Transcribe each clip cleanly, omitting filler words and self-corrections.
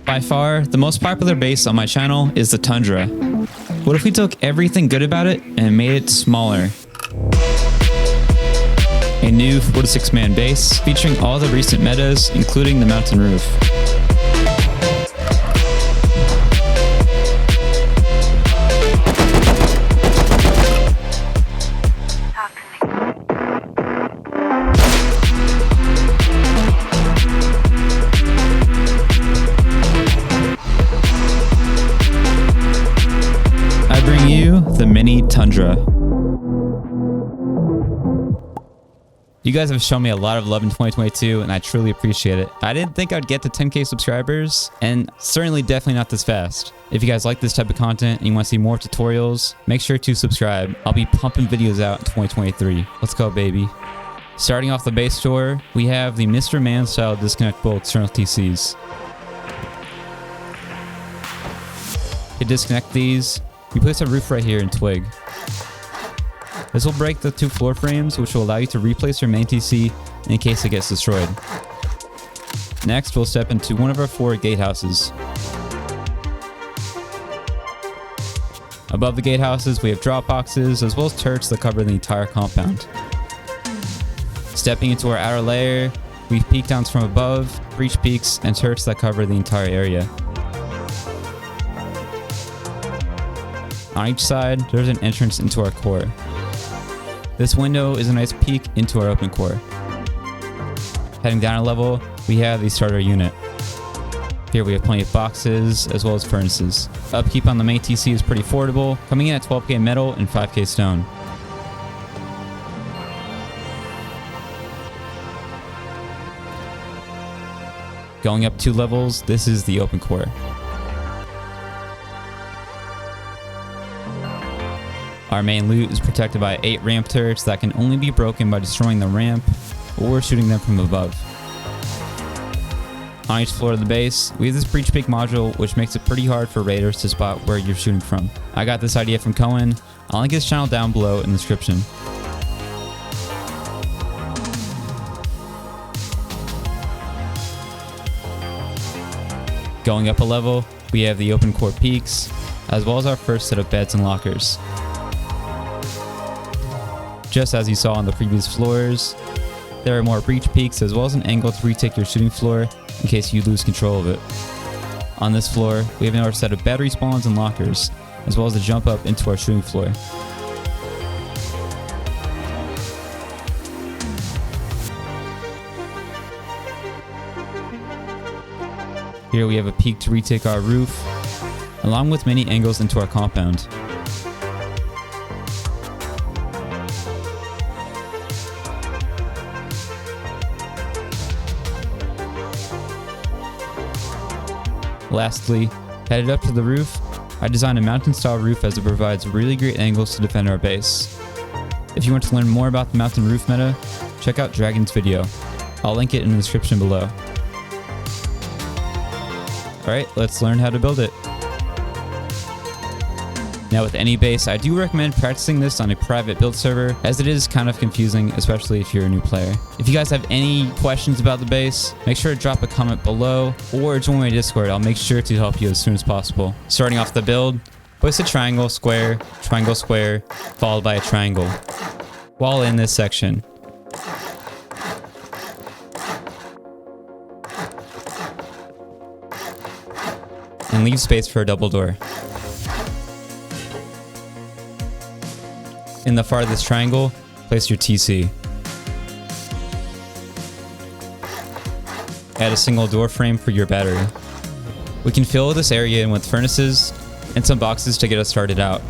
By far, the most popular base on my channel is the Tundra. What if we took everything good about it and made it smaller? A new 4 to 6 man base featuring all the recent metas, including the mountain roof. I bring you the Mini Tundra. You guys have shown me a lot of love in 2022 and I truly appreciate it. I didn't think I'd get to 10K subscribers and certainly definitely not this fast. If you guys like this type of content and you want to see more tutorials, make sure to subscribe. I'll be pumping videos out in 2023. Let's go, baby. Starting off the base store, we have the Mr. Man style disconnectable external TCs. To disconnect these, we place a roof right here in twig. This will break the 2 floor frames, which will allow you to replace your main TC in case it gets destroyed. Next, we'll step into one of our 4 gatehouses. Above the gatehouses, we have drop boxes, as well as turrets that cover the entire compound. Stepping into our outer layer, we have peak downs from above, breach peaks, and turrets that cover the entire area. On each side, there's an entrance into our core. This window is a nice peek into our open core. Heading down a level, we have the starter unit. Here we have plenty of boxes, as well as furnaces. Upkeep on the main TC is pretty affordable, coming in at 12K metal and 5K stone. Going up 2 levels, this is the open core. Our main loot is protected by 8 ramp turrets that can only be broken by destroying the ramp or shooting them from above. On each floor of the base, we have this breach peak module, which makes it pretty hard for raiders to spot where you're shooting from. I got this idea from Cohen. I'll link his channel down below in the description. Going up a level, we have the open core peaks, as well as our first set of beds and lockers. Just as you saw on the previous floors, there are more breach peaks as well as an angle to retake your shooting floor in case you lose control of it. On this floor, we have another set of battery spawns and lockers, as well as a jump up into our shooting floor. Here we have a peak to retake our roof, along with many angles into our compound. Lastly, headed up to the roof, I designed a mountain style roof as it provides really great angles to defend our base. If you want to learn more about the mountain roof meta, check out Dragon's video. I'll link it in the description below. Alright, let's learn how to build it. Now with any base, I do recommend practicing this on a private build server, as it is kind of confusing, especially if you're a new player. If you guys have any questions about the base, make sure to drop a comment below or join my Discord. I'll make sure to help you as soon as possible. Starting off the build, place a triangle, square, followed by a triangle, while in this section. And leave space for a double door. In the farthest triangle, place your TC. Add a single door frame for your battery. We can fill this area in with furnaces and some boxes to get us started out.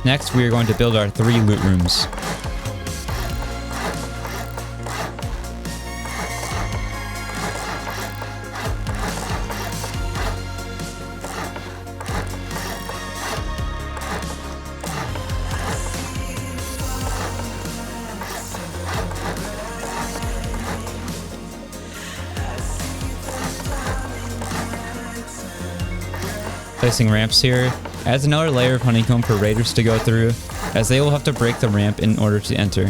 Next, we are going to build our 3 loot rooms. Placing ramps here Adds another layer of honeycomb for raiders to go through, as they will have to break the ramp in order to enter.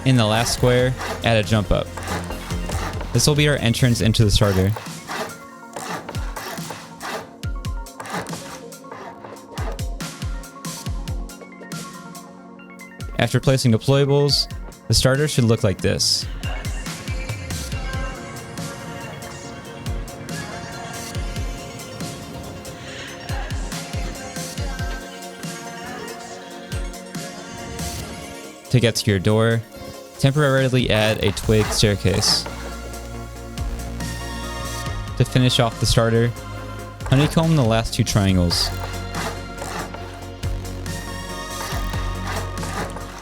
In the last square, add a jump up. This will be our entrance into the starter. After placing deployables, the starter should look like this. To get to your door, temporarily add a twig staircase. To finish off the starter, honeycomb the last two triangles.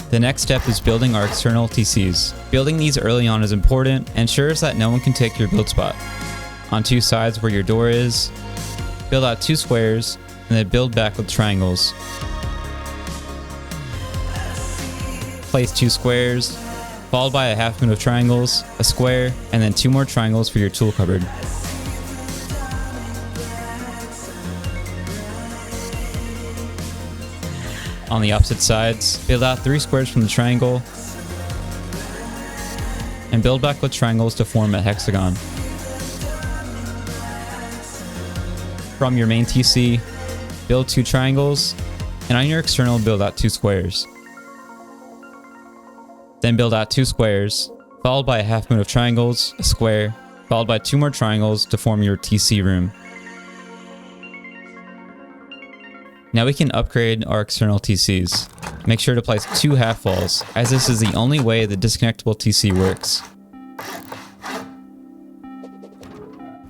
The next step is building our external TCs. Building these early on is important and ensures that no one can take your build spot. On two sides where your door is, build out 2 squares and then build back with triangles. Place 2 squares, followed by a half moon of triangles, a square, and then 2 more triangles for your tool cupboard. On the opposite sides, build out 3 squares from the triangle, and build back with triangles to form a hexagon. From your main TC, build 2 triangles, and on your external build out 2 squares. Then build out 2 squares, followed by a half moon of triangles, a square, followed by 2 more triangles to form your TC room. Now we can upgrade our external TCs. Make sure to place 2 half walls, as this is the only way the disconnectable TC works.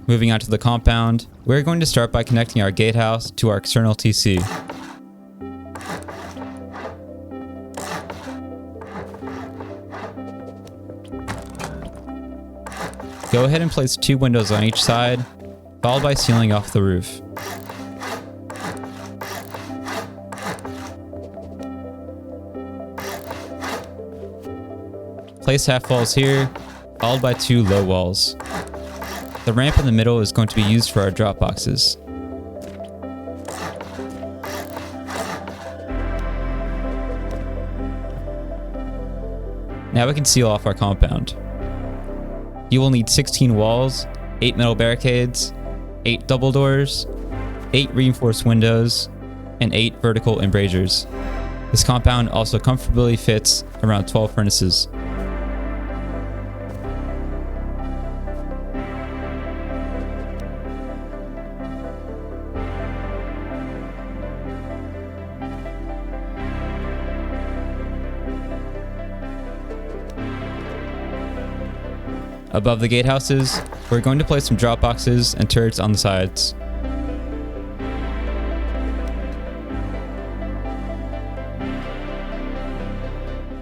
Moving on to the compound, we're going to start by connecting our gatehouse to our external TC. Go ahead and place 2 windows on each side, followed by sealing off the roof. Place half walls here, followed by 2 low walls. The ramp in the middle is going to be used for our drop boxes. Now we can seal off our compound. You will need 16 walls, 8 metal barricades, 8 double doors, 8 reinforced windows, and 8 vertical embrasures. This compound also comfortably fits around 12 furnaces. Above the gatehouses, we're going to place some drop boxes and turrets on the sides.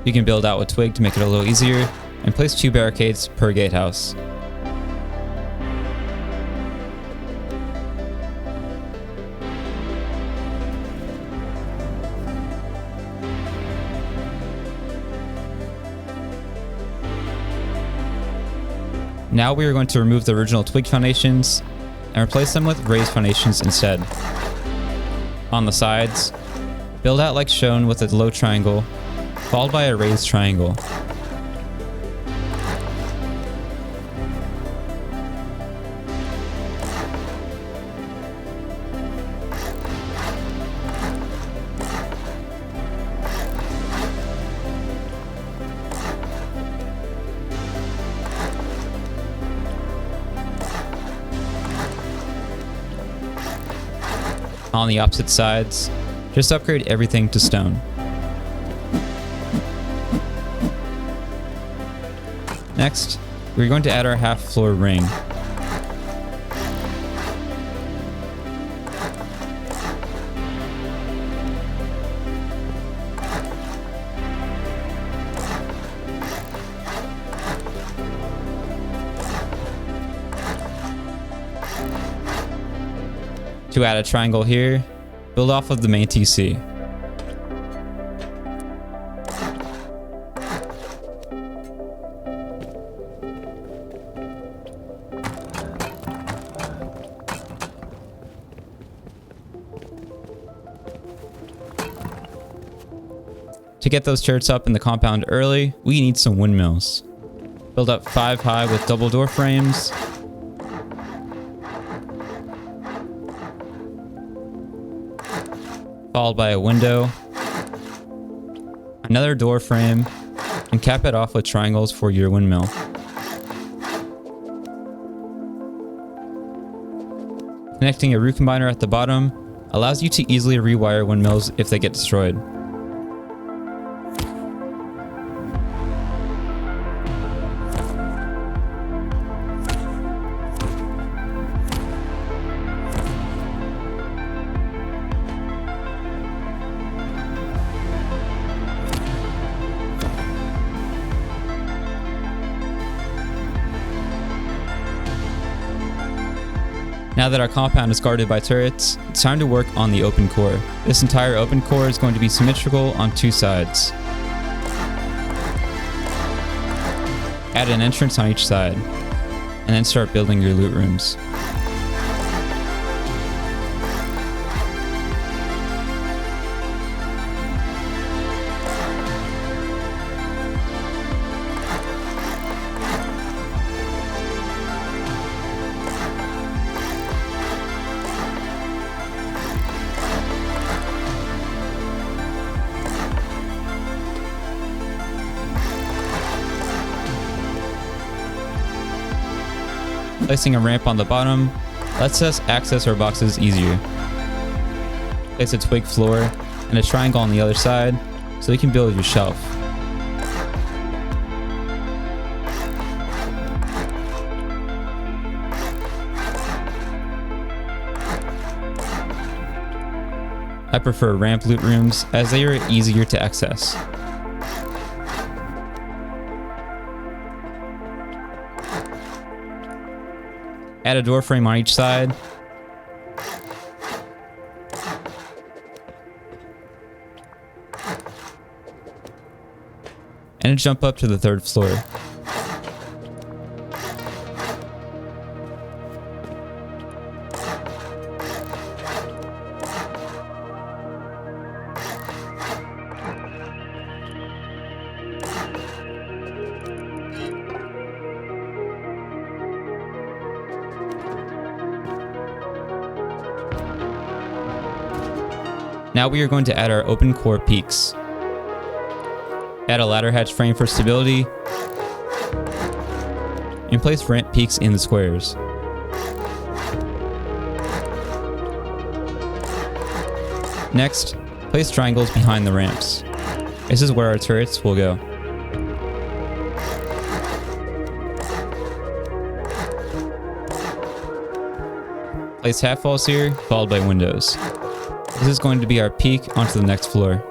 You can build out with twig to make it a little easier, and place 2 barricades per gatehouse. Now we are going to remove the original twig foundations and replace them with raised foundations instead. On the sides, build out like shown with a low triangle, followed by a raised triangle. On the opposite sides, just upgrade everything to stone. Next, we're going to add our half floor ring. To add a triangle here, build off of the main TC. To get those turrets up in the compound early, we need some windmills. Build up 5 high with double door frames. Followed by a window. Another door frame. And cap it off with triangles for your windmill. Connecting a root combiner at the bottom allows you to easily rewire windmills if they get destroyed. Now that our compound is guarded by turrets, it's time to work on the open core. This entire open core is going to be symmetrical on 2 sides. Add an entrance on each side, and then start building your loot rooms. Placing a ramp on the bottom lets us access our boxes easier. Place a twig floor and a triangle on the other side so you can build your shelf. I prefer ramp loot rooms as they are easier to access. Add a door frame on each side. And a jump up to the 3rd floor. Now we are going to add our open core peaks. Add a ladder hatch frame for stability, and place ramp peaks in the squares. Next, place triangles behind the ramps. This is where our turrets will go. Place half walls here, followed by windows. This is going to be our peak onto the next floor.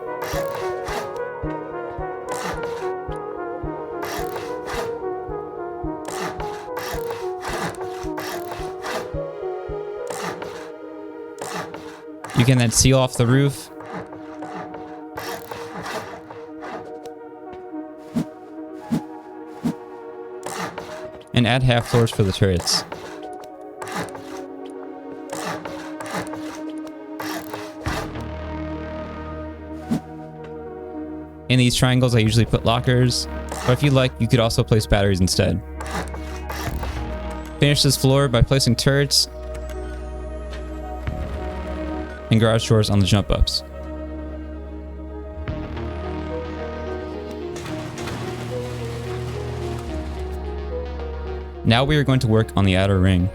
You can then seal off the roof. And add half floors for the turrets. In these triangles, I usually put lockers, but if you like, you could also place batteries instead. Finish this floor by placing turrets and garage doors on the jump ups. Now we are going to work on the outer ring.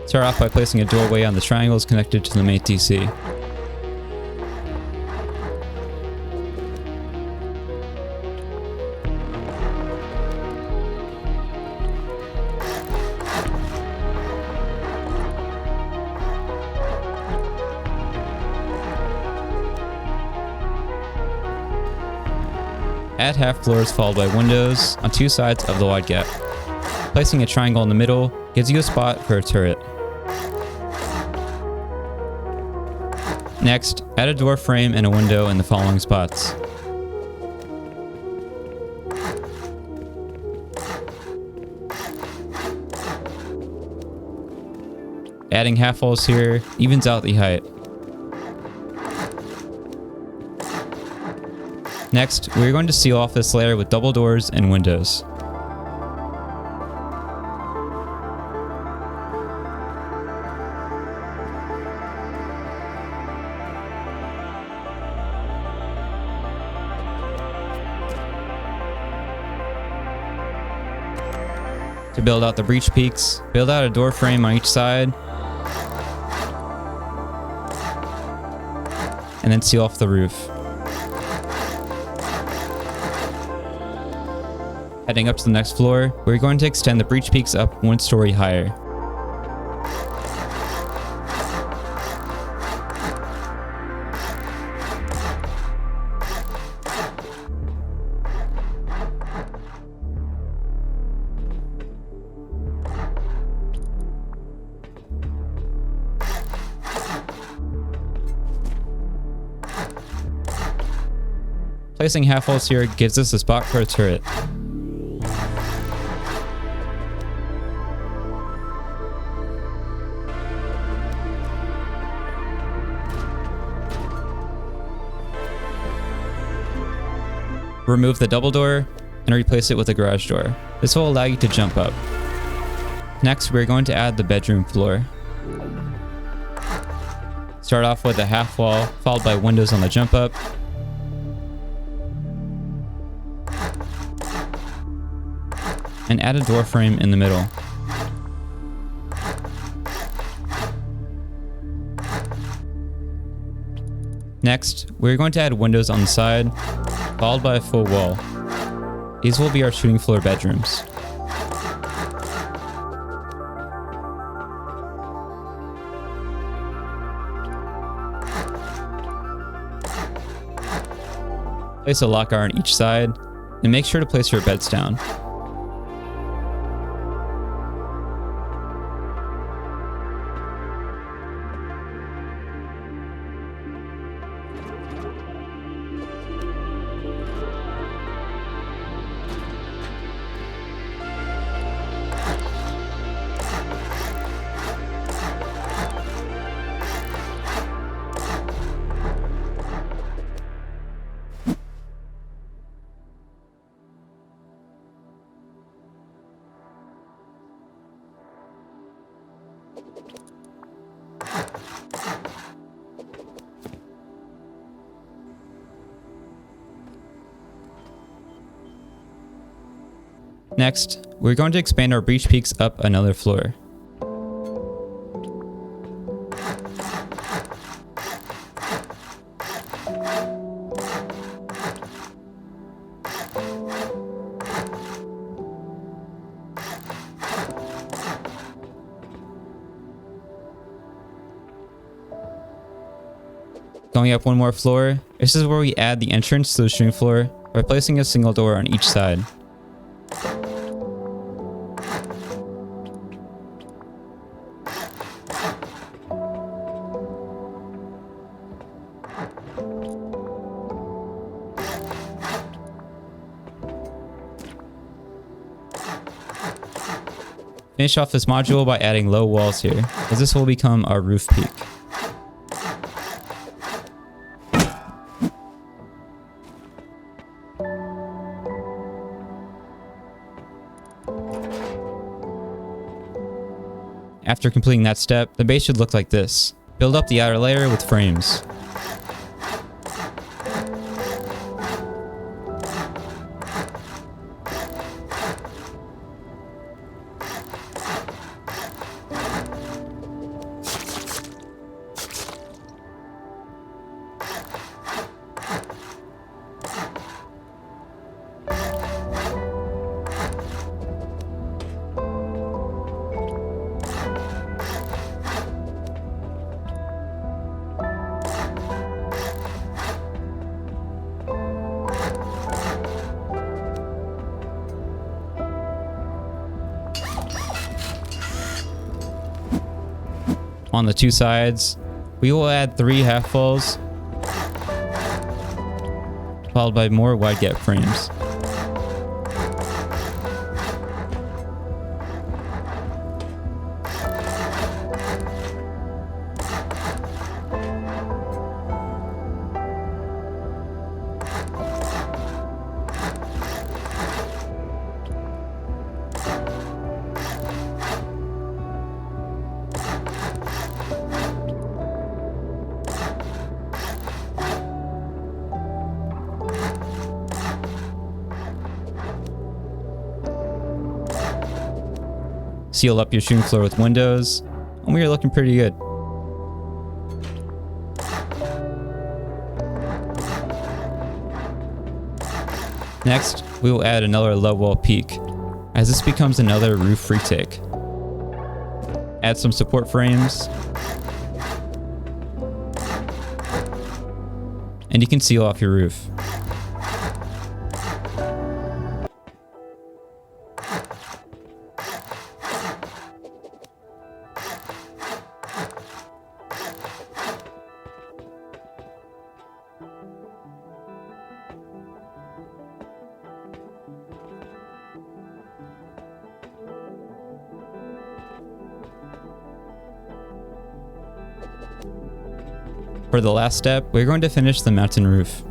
Start off by placing a doorway on the triangles connected to the main TC. Add half floors followed by windows on 2 sides of the wide gap. Placing a triangle in the middle gives you a spot for a turret. Next, add a door frame and a window in the following spots. Adding half walls here evens out the height. Next, we're going to seal off this layer with double doors and windows. To build out the breach peaks, build out a door frame on each side, and then seal off the roof. Heading up to the next floor, we're going to extend the breach peaks up 1 story higher. Placing half walls here gives us a spot for a turret. Remove the double door and replace it with a garage door. This will allow you to jump up. Next, we're going to add the bedroom floor. Start off with a half wall, followed by windows on the jump up. And add a door frame in the middle. Next, we're going to add windows on the side, followed by a full wall. These will be our shooting floor bedrooms. Place a locker on each side, and make sure to place your beds down. Next, we're going to expand our breach peaks up another floor. Going up 1 more floor, this is where we add the entrance to the shooting floor by placing a single door on each side. Finish off this module by adding low walls here, as this will become our roof peak. After completing that step, the base should look like this. Build up the outer layer with frames. On the 2 sides, we will add 3 half walls, followed by more wide gap frames. seal up your shooting floor with windows, and we are looking pretty good. Next, we will add another low wall peak, as this becomes another roof retake. Add some support frames, and you can seal off your roof. For the last step, we're going to finish the mountain roof.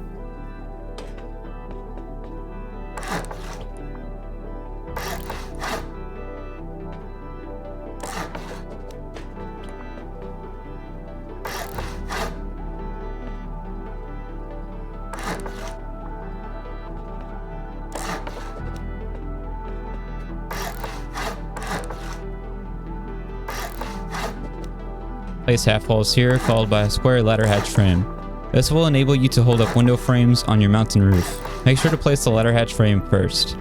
Place half walls here, followed by a square ladder hatch frame. This will enable you to hold up window frames on your mountain roof. Make sure to place the ladder hatch frame first.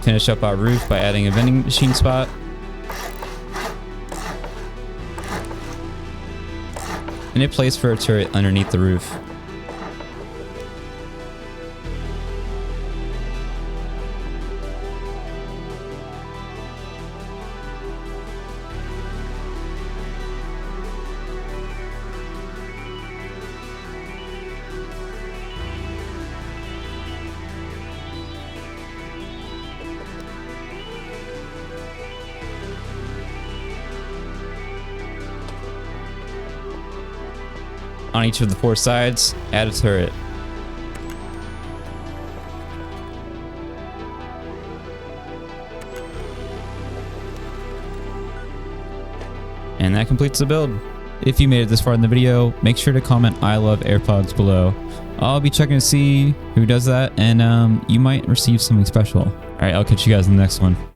Finish up our roof by adding a vending machine spot. And a place for a turret underneath the roof. On each of the 4 sides, add a turret. And that completes the build. If you made it this far in the video, make sure to comment "I love AirPods" below. I'll be checking to see who does that, and you might receive something special. Alright, I'll catch you guys in the next one.